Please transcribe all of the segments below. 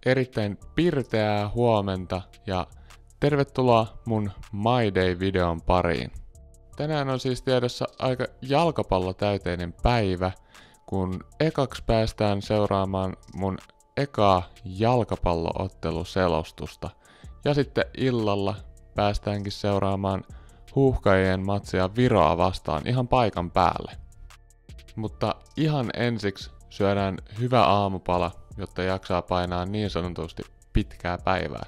erittäin pirteää huomenta ja tervetuloa mun My Day-videon pariin. Tänään on siis tiedossa aika jalkapallotäyteinen päivä, kun ekaksi päästään seuraamaan mun ekaa jalkapallootteluselostusta. Ja sitten illalla päästäänkin seuraamaan Huuhkajien matsia Viroa vastaan ihan paikan päälle. Mutta ihan ensiksi syödään hyvä aamupala, jotta jaksaa painaa niin sanotusti pitkää päivää.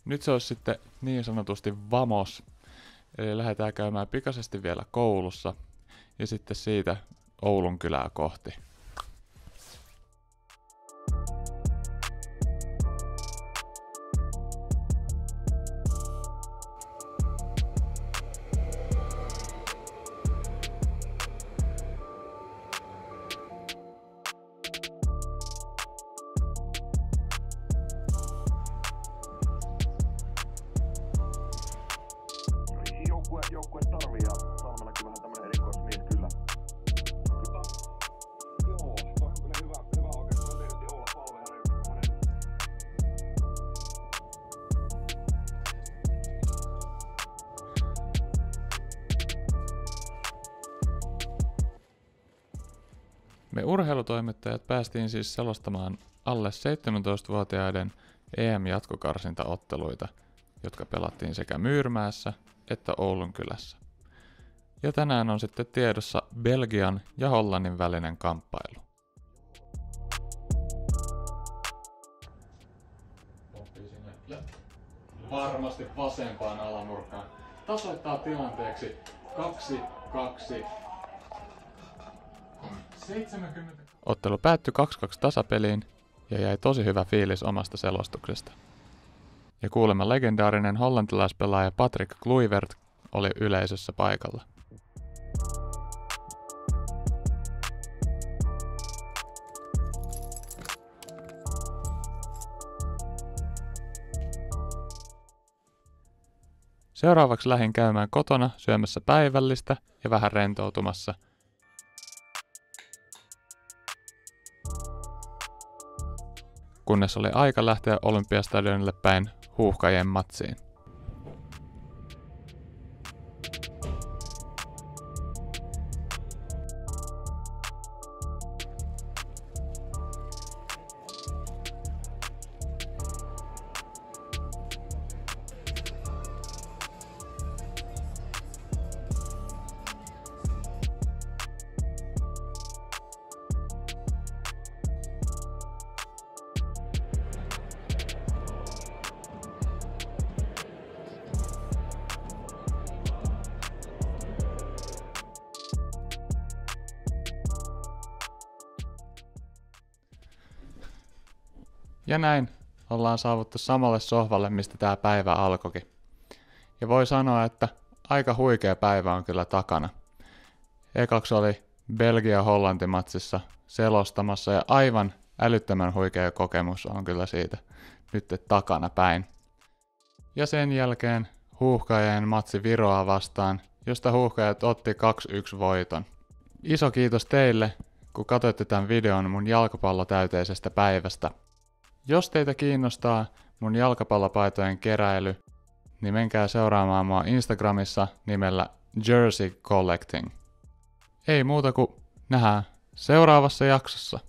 Nyt se olisi sitten niin sanotusti vamos, eli lähdetään käymään pikaisesti vielä koulussa ja sitten siitä Oulun kylää kohti. Joukkue tarvii ja Salmellakin vähän tämmönen erikoismies kyllä. Joo, toi on kyllä hyvä oikeastaan tietysti olla palve hänen. Me urheilutoimittajat päästiin siis selostamaan alle 17-vuotiaiden EM-jatkokarsintaotteluita, jotka pelattiin sekä Myyrmäessä että Oulun kylässä. Ja tänään on sitten tiedossa Belgian ja Hollannin välinen kamppailu. Varmasti vasempaan alanurkkaan. Tasoittaa tilanteeksi 2-2. 70. Ottelu päättyi 2-2 tasapeliin ja jäi tosi hyvä fiilis omasta selostuksesta. Ja kuulemma legendaarinen hollantilaispelaaja Patrick Kluivert oli yleisössä paikalla. Seuraavaksi lähdin käymään kotona syömässä päivällistä ja vähän rentoutumassa. Kunnes oli aika lähteä Olympiastadionille päin Huuhkajien matsiin. Ja näin ollaan saavuttu samalle sohvalle, mistä tää päivä alkoikin. Ja voi sanoa, että aika huikea päivä on kyllä takana. Ekaksi oli Belgia-Hollanti-matsissa selostamassa ja aivan älyttömän huikea kokemus on kyllä siitä nyt takana päin. Ja sen jälkeen Huuhkajien matsi Viroa vastaan, josta Huuhkajat otti 2-1 voiton. Iso kiitos teille, kun katsoitte tämän videon mun jalkapallotäyteisestä päivästä. Jos teitä kiinnostaa mun jalkapallopaitojen keräily, niin menkää seuraamaan mua Instagramissa nimellä Jersey Collecting. Ei muuta kuin nähdään seuraavassa jaksossa.